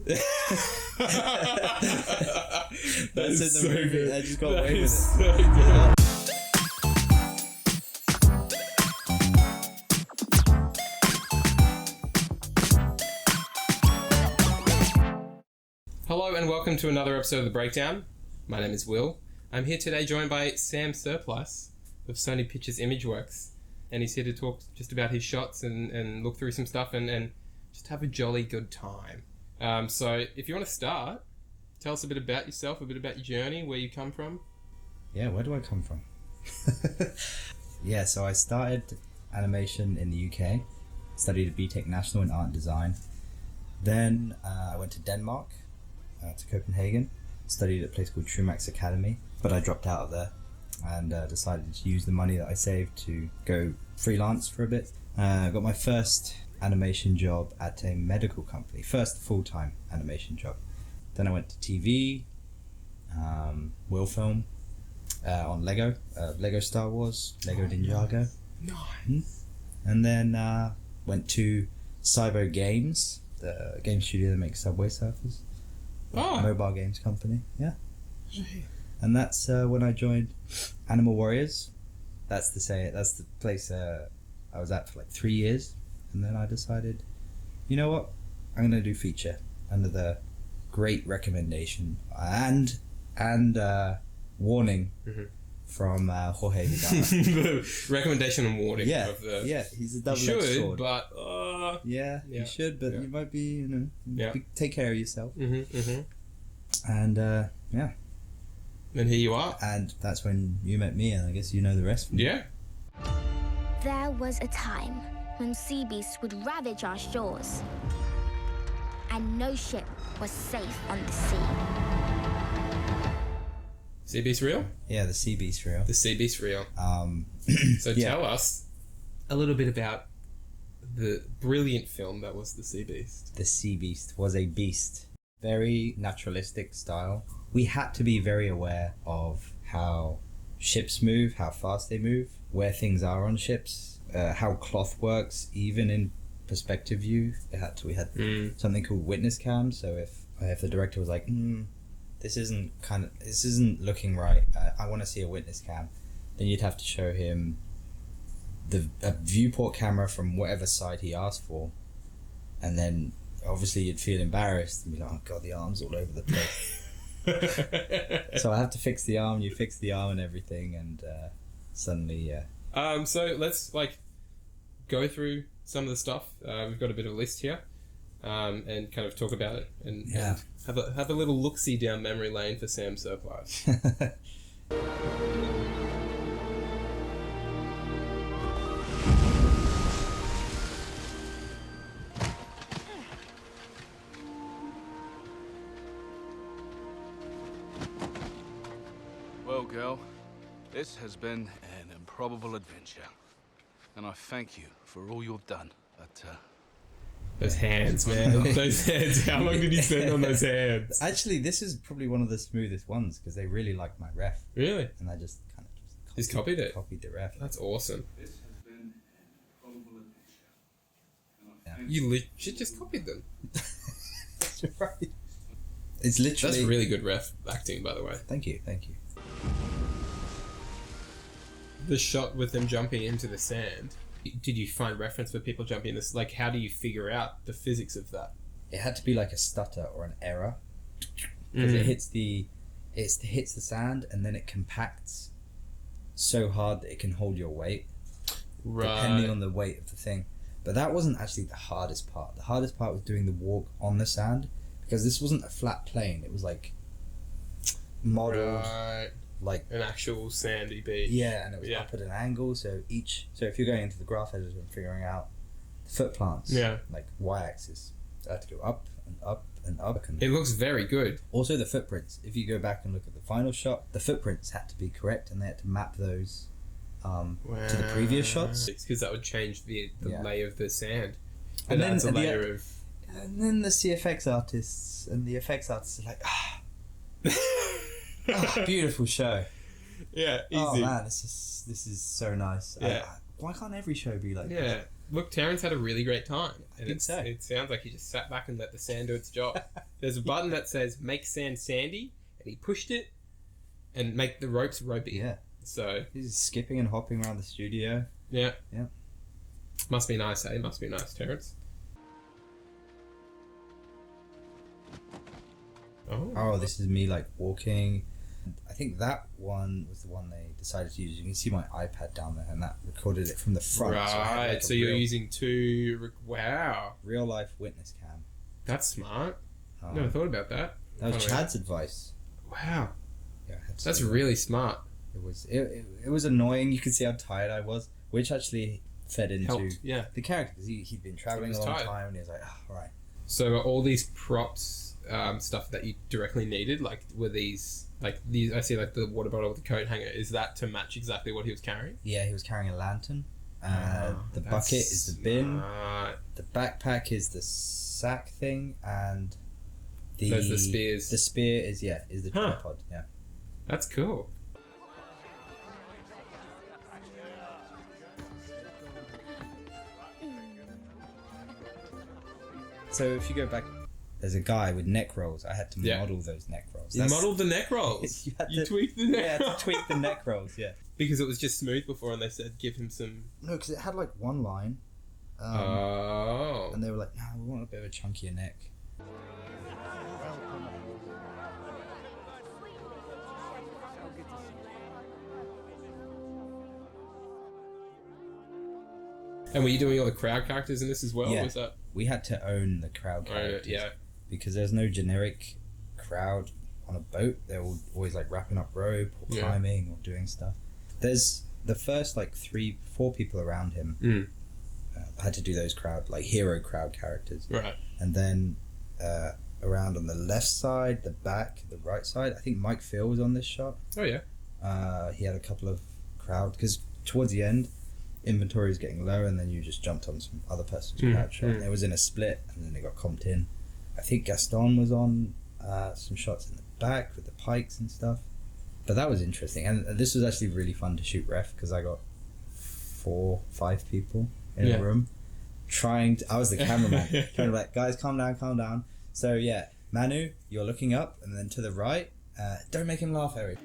That's in the so movie. good. I just got That away with is it. so good. Hello and welcome to another episode of The Breakdown. My name is Will. I'm here today joined by Sam Surplice of Sony Pictures Imageworks, and he's here to talk just about his shots and look through some stuff and just have a jolly good time. So if you want to start, tell us a bit about yourself, a bit about your journey, where you come from. Yeah, where do I come from? Yeah, so I started animation in the UK, studied at BTEC National in Art and Design. Then I went to Denmark, to Copenhagen, studied at a place called Trumax Academy, but I dropped out of there and decided to use the money that I saved to go freelance for a bit. I got my first animation job at a medical company, first full-time animation job. Then I went to TV, Will Film, on Lego, Lego Star Wars, Lego Ninjago. Nice. And then went to Cyber Games, the game studio that makes Subway Surfers. Oh. Mobile games company, yeah. And that's when I joined Animal Warriors. That's the place I was at for like 3 years. And then I decided, you know what? I'm going to do feature under the great recommendation and warning from Jorge Vidal. The recommendation and warning. Yeah, Of the, yeah, he's a double-edged you should, sword. but Yeah, Yeah. you should, but Yeah. you might be, Yeah. take care of yourself. And And here you are. and that's when you met me, and I guess you know the rest. Yeah. There was a time when sea beasts would ravage our shores, and no ship was safe on the sea. Sea Beast real? Yeah, the sea beast real. The Sea Beast real. So Yeah. tell us a little bit about the brilliant film that was The Sea Beast. The sea beast was a beast. Very naturalistic style. We had to be very aware of how ships move, how fast they move, where things are on ships, how cloth works, even in perspective view. We had something called witness cam. So if the director was like, this isn't looking right, I want to see a witness cam, then you'd have to show him a viewport camera from whatever side he asked for, and then obviously you'd feel embarrassed and be like, oh god, the arm's all over the place. So I have to fix the arm, you fix the arm and everything, and suddenly So let's go through some of the stuff. We've got a bit of a list here, and kind of talk about it and have a little look-see down memory lane for Sam Surplice. Well, girl, this has been an improbable adventure, and I thank you for all you've done. But Those hands, man. Those hands. How long did you spend on those hands? actually this is probably one of the smoothest ones because they really like my ref, Really? and I just kind of Just copied it? copied the ref. That's awesome. this has been an improbable adventure, and I thank You legit just copied them. That's right. It's literally That's really good ref acting, by the way. Thank you. The shot with them jumping into the sand. Did you find reference for people jumping in this? Like, how do you figure out the physics of that? It had to be like a stutter or an error because it hits the sand and then it compacts so hard that it can hold your weight, depending on the weight of the thing. But that wasn't actually the hardest part. The hardest part was doing the walk on the sand, because this wasn't a flat plane. It was like modeled, Right. like An actual sandy beach. yeah, and it was Yeah. up at an angle. So if you're going into the graph editor and figuring out the foot plants, like y-axis, so I had to go up and up and up. And It looks very good. also the footprints. If you go back and look at the final shot, the footprints had to be correct, and they had to map those to the previous shots. Because that would change the Yeah. layer of the sand. And then adds a at the layer e- of... And then the CFX artists and the effects artists are like, beautiful show. Yeah, easy. Oh man, this is so nice. Yeah. Why can't every show be like that? Yeah. look, Terrence had a really great time. And think so. It sounds like he just sat back and let the sand do its job. There's a button that says make sand sandy, and he pushed it and make the ropes ropey. Yeah. So He's skipping and hopping around the studio. yeah. Yeah. Must be nice, eh? Must be nice, Terrence. Oh, this is me like walking. I think that one was the one they decided to use. You can see my iPad down there, and that recorded it from the front. Right, So, I had, like, so a you're using two... Wow. real life witness cam. That's smart. Um, Never thought about that. That was Kinda- Chad's advice. Wow. Yeah, I had to That's do that. really smart. It was annoying. You could see how tired I was, which actually fed into Helped, yeah. the character. 'Cause he'd been traveling a was long tired. time, and he was like, oh, right. So are all these props stuff that you directly needed, like were these I see like the water bottle with the coat hanger, is that to match exactly what he was carrying? Yeah, he was carrying a lantern. The That's bucket is the bin. smart. The backpack is the sack thing, and Those are the spears. The spear is the Huh. tripod. Yeah. That's cool. So if you go back, there's a guy with neck rolls. I had to Yeah. model those neck rolls. You modelled the neck rolls. You had You to- tweaked the neck Yeah, I had rolls. to tweak the neck rolls. Yeah. Because it was just smooth before, and they said give him some. No, because it had like one line. Oh. And they were like, no, we want a bit of a chunkier neck. And were you doing all the crowd characters in this as well? Yeah. Or was that? We had to own the crowd characters. Yeah. Because there's no generic crowd on a boat. They're all always like wrapping up rope or Yeah. climbing or doing stuff. There's the first like 3-4 people around him. Had to do those hero crowd characters. Right. And then around on the left side, the back, the right side, I think Mike Phil was on this shot. Oh yeah. He had a couple of crowd, because towards the end, inventory was getting low, and then you just jumped on some other person's crowd shot. And it was in a split, and then it got comped in. I think Gaston was on some shots in the back with the pikes and stuff. But that was interesting, and this was actually really fun to shoot ref, because I got 4-5 people in Yeah. a room I was the cameraman trying to be like, guys, calm down. So yeah, Manu, you're looking up, and then to the right, don't make him laugh, Eric.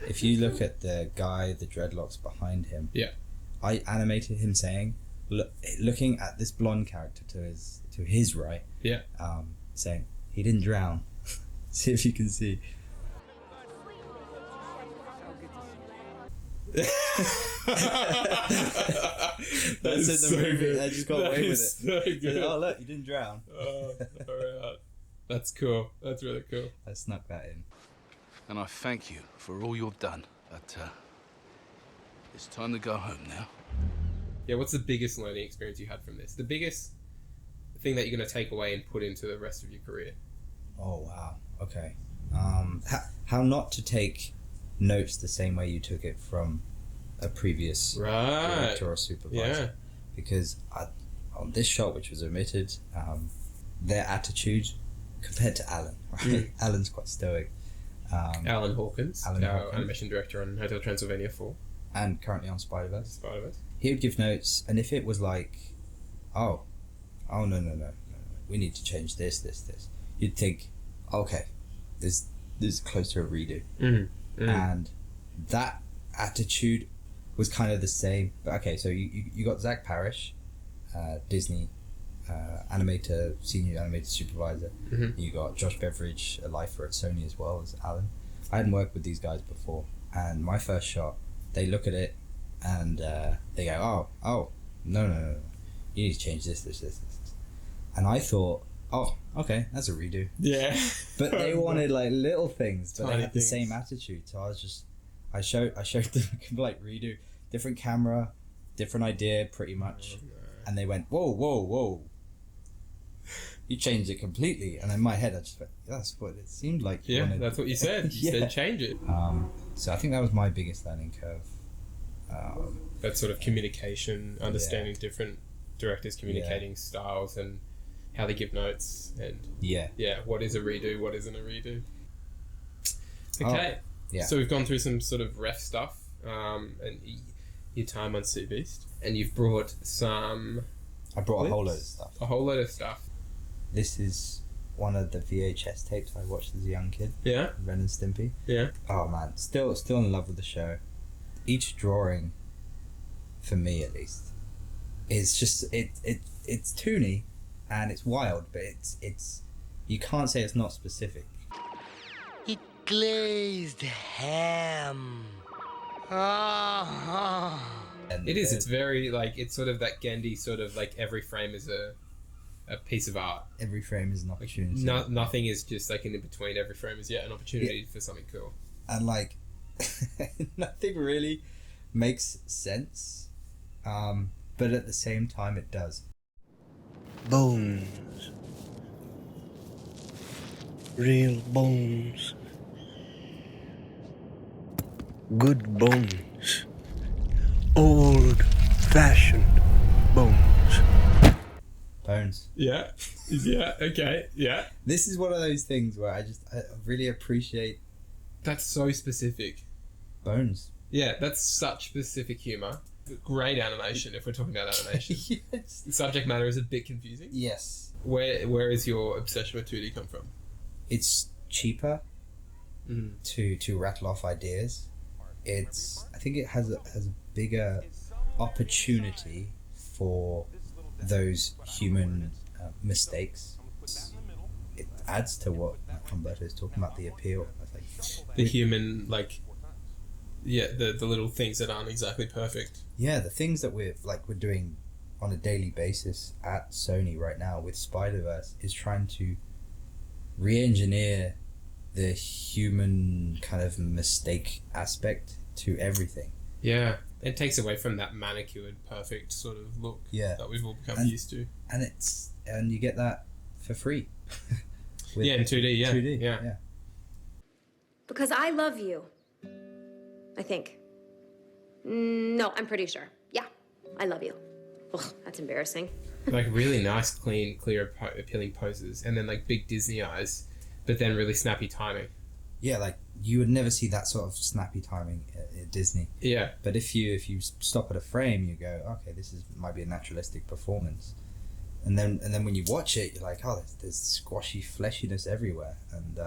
If you look at the guy, the dreadlocks behind him, Yeah. I animated him saying, looking at this blonde character to his right, Yeah. saying, he didn't drown. See if you can see. That's in the movie. I just got away with it. So good. Oh look, you didn't drown. Alright. That's cool. That's really cool. I snuck that in. And I thank you for all you've done. But it's time to go home now. Yeah, what's the biggest learning experience you had from this? The biggest thing that you're going to take away and put into the rest of your career? Oh wow. Okay. How not to take notes the same way you took it from a previous Right. director or supervisor. Yeah. Because on this shot, which was omitted, their attitude compared to Alan, right? Alan's quite stoic. Alan Hawkins, Alan our Hawkins. animation director on Hotel Transylvania 4. And currently on Spider-Verse. Spider-Verse. He would give notes, and if it was like, oh no, we need to change this, you'd think, okay, this is close to a redo. And that attitude was kind of the same. But okay, so you got Zach Parrish, Disney animator, senior animator supervisor. You got Josh Beveridge, a lifer at Sony as well as Alan. I hadn't worked with these guys before, and my first shot, they look at it and they go, oh, no, you need to change this. And I thought, oh, okay, that's a redo. Yeah. But they wanted like little things, but Tiny they had the things. same attitude. So I showed them like redo, different camera, different idea, pretty much, and they went, whoa, you changed it completely. And in my head, I just went, that's what it seemed like. You Yeah, wanted. that's what you said. You Yeah. said change it. So I think that was my biggest learning curve. That sort of communication, understanding different directors' communicating styles and how they give notes, and Yeah. what is a redo, what isn't a redo. Okay. yeah. So we've gone through some sort of ref stuff. and your time on Sea Beast, and you've brought some. I brought clips? a whole load of stuff. A whole load of stuff. This is one of the VHS tapes I watched as a young kid. Yeah. Ren and Stimpy. Yeah. Oh man, still in love with the show. Each drawing, for me at least, is just it's toony, and it's wild, but it's you can't say it's not specific. It glazed ham. Ah. And It is. It's very like it's sort of that Gendy sort of like every frame is a piece of art. every frame is an opportunity. Nothing is just like in between. Every frame is an opportunity for something cool. And like nothing really makes sense, but at the same time it does. Bones. Real bones. Good bones. Old-fashioned bones. Bones. Yeah. Yeah. Okay. Yeah. This is one of those things where I really appreciate That's so specific. bones. Yeah, that's such specific humor. Great animation. If we're talking about animation, Yes. the subject matter is a bit confusing. Yes. Where is your obsession with 2D come from? It's cheaper to rattle off ideas. I think it has a bigger opportunity for those human mistakes. It adds to what Humberto is talking about, the appeal. I think The human, like, the little things that aren't exactly perfect. yeah, the things that we're doing on a daily basis at Sony right now with Spider-Verse is trying to re-engineer the human kind of mistake aspect to everything. Yeah, it takes away from that manicured, perfect sort of look that we've all become used to. And you get that for free. With In 2D, yeah. 2D, yeah. Because I love you. I think. No, I'm pretty sure. Yeah, I love you. Ugh, that's embarrassing. Like really nice, clean, clear, appealing poses, and then like big Disney eyes, but then really snappy timing. Yeah, like you would never see that sort of snappy timing at Disney. Yeah. But if you stop at a frame, you go, okay, might be a naturalistic performance. And then when you watch it, you're like, oh, there's squashy fleshiness everywhere, and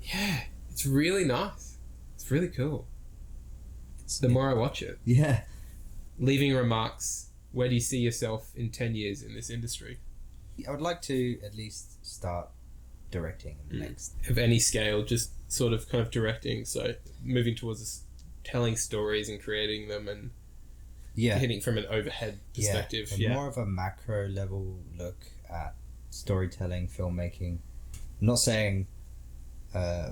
yeah, it's really nice. It's really cool. The more I watch it, yeah. Leaving remarks. Where do you see yourself in 10 years in this industry? I would like to at least start directing in the next. Of any scale, just sort of kind of directing. So moving towards telling stories and creating them and hitting from an overhead perspective. More of a macro level look at storytelling, filmmaking. I'm not saying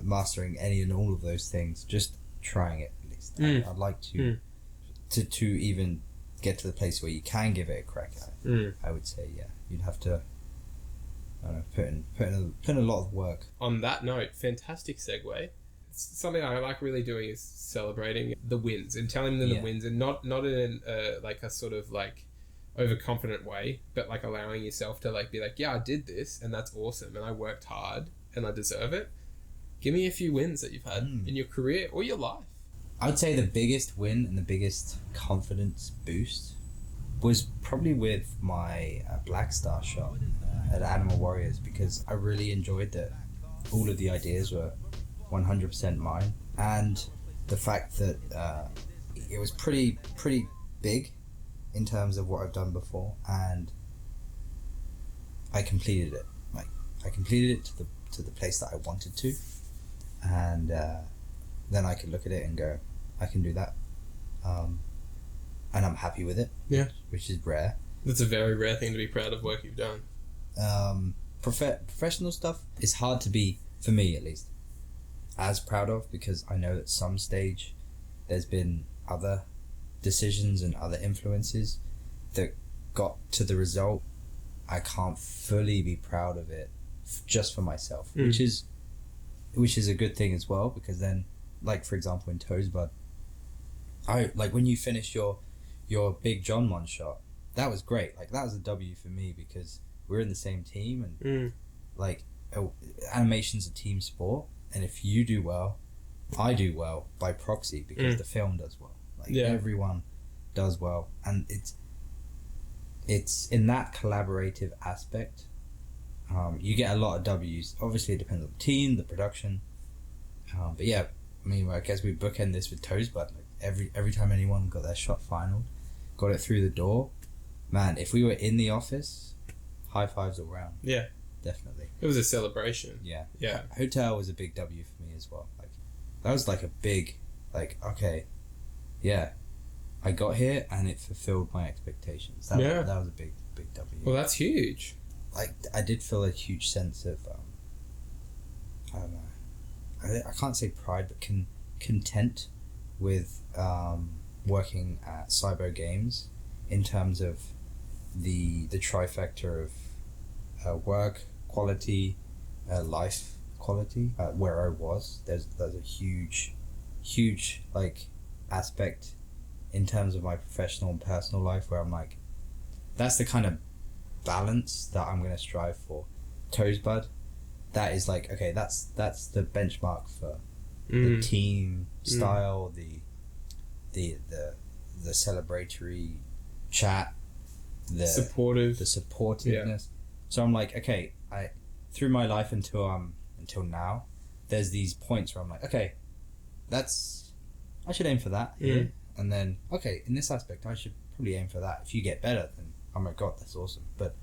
mastering any and all of those things, just trying it at least. I'd like to even get to the place where you can give it a crack at it. I would say, you'd have to put in a lot of work. On that note, fantastic segue. Something I like really doing is celebrating the wins and telling them the wins, and not in like a sort of like overconfident way, but like allowing yourself to like be like, yeah, I did this and that's awesome and I worked hard and I deserve it. Give me a few wins that you've had in your career or your life. I would say the biggest win and the biggest confidence boost was probably with my Black Star shot at Animal Warriors, because I really enjoyed that all of the ideas were 100% mine, and the fact that it was pretty big in terms of what I've done before, and I completed it. Like I completed it to the place that I wanted to, and then I could look at it and go, I can do that, and I'm happy with it. Yeah, which is rare. That's a very rare thing to be proud of work you've done. Professional stuff is hard to be, for me at least, as proud of, because I know at some stage there's been other decisions and other influences that got to the result. I can't fully be proud of it just for myself, which is a good thing as well, because then, like for example in Toesbud, I like when you finish your Big John one shot, that was great. Like that was a W for me, because we're in the same team, and like animation's a team sport, and if you do well, I do well by proxy because the film does well. Like everyone does well, and it's in that collaborative aspect. You get a lot of W's. Obviously, it depends on the team, the production. But yeah, I mean, I guess we bookend this with Toesbud. Like every time anyone got their shot finaled, got it through the door, man. If we were in the office, high fives all round. Yeah, definitely. It was a celebration. Yeah. Hotel was a big W for me as well. Like that was like a big, like, okay, yeah, I got here and it fulfilled my expectations. That was a big W. Well, that's huge. Like I did feel a huge sense of I don't know, I can't say pride, but content with working at Cyber Games in terms of the trifecta of work quality, life quality. Where I was, there's a huge like aspect in terms of my professional and personal life where I'm like, that's the kind of balance that I'm going to strive for. Toesbud, that is like, okay, that's the benchmark for the team style, the celebratory chat, the supportiveness. So I'm like, okay, I through my life until now, there's these points where I'm like, okay, I should aim for that here. And then, okay, in this aspect, I should probably aim for that. If you get better, then oh my god, that's awesome. But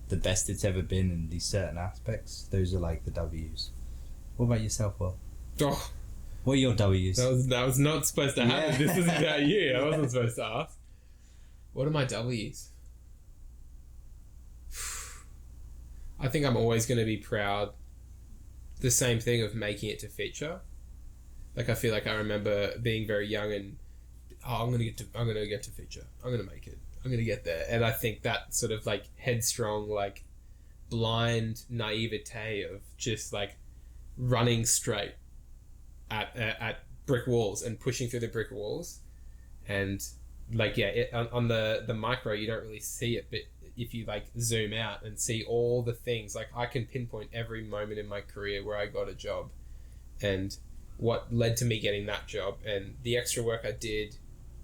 the best it's ever been in these certain aspects, those are like the W's. What about yourself, Will? Oh, what are your W's? That was not supposed to happen. This is about you. I wasn't supposed to ask. What are my W's? I think I'm always going to be proud. The same thing of making it to feature. Like I feel like I remember being very young and I'm gonna get to feature. I'm gonna make it. I'm gonna get there. And I think that sort of like headstrong, like blind naivete of just like running straight at brick walls and pushing through the brick walls, and like on the micro you don't really see it, but if you like zoom out and see all the things, like I can pinpoint every moment in my career where I got a job and what led to me getting that job and the extra work I did,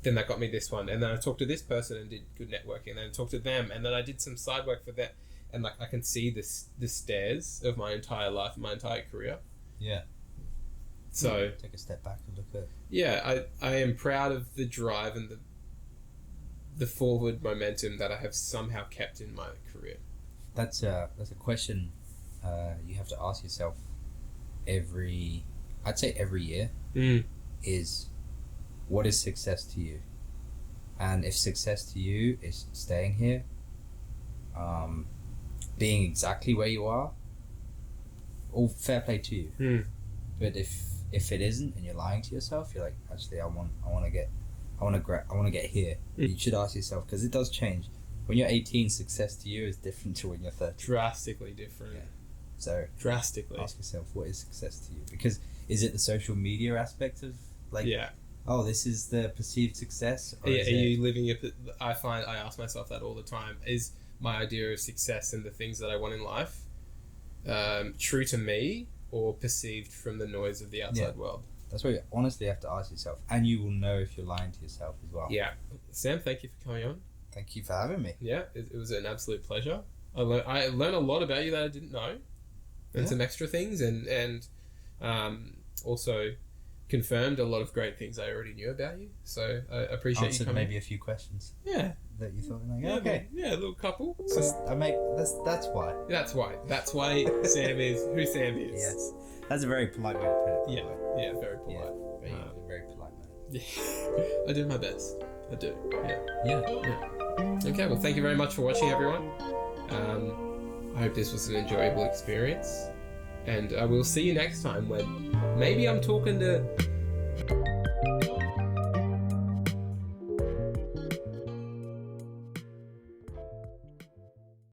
then that got me this one, and then I talked to this person and did good networking, and then I talked to them, and then I did some side work for that, and like I can see the stairs of my entire life, my entire career. Yeah. So take a step back and look at. Yeah, I am proud of the drive and the forward momentum that I have somehow kept in my career. That's a question you have to ask yourself I'd say every year is, what is success to you? And if success to you is staying here, being exactly where you are, all fair play to you. But if it isn't and you're lying to yourself, you're like, actually I want to get here. You should ask yourself, because it does change. When you're 18, success to you is different to when you're 30. Drastically different. Yeah. So drastically ask yourself, what is success to you? Because is it the social media aspect of like, oh, this is the perceived success? Or are you living it? I ask myself that all the time. Is my idea of success and the things that I want in life true to me or perceived from the noise of the outside world? That's what you honestly have to ask yourself, and you will know if you're lying to yourself as well. Yeah. Sam, thank you for coming on. Thank you for having me. Yeah, it was an absolute pleasure. I learned a lot about you that I didn't know, and some extra things, and also confirmed a lot of great things I already knew about you. So I appreciate you coming. Maybe a few questions. Yeah. That you thought, like, okay. Yeah, a little couple. That's why. That's why Sam is who Sam is. Yes. That's a very polite way to put it. Yeah, very polite. Yeah, very polite, man. Yeah. I do my best. I do. Yeah. Okay, well, thank you very much for watching, everyone. I hope this was an enjoyable experience, and I will see you next time when maybe I'm talking to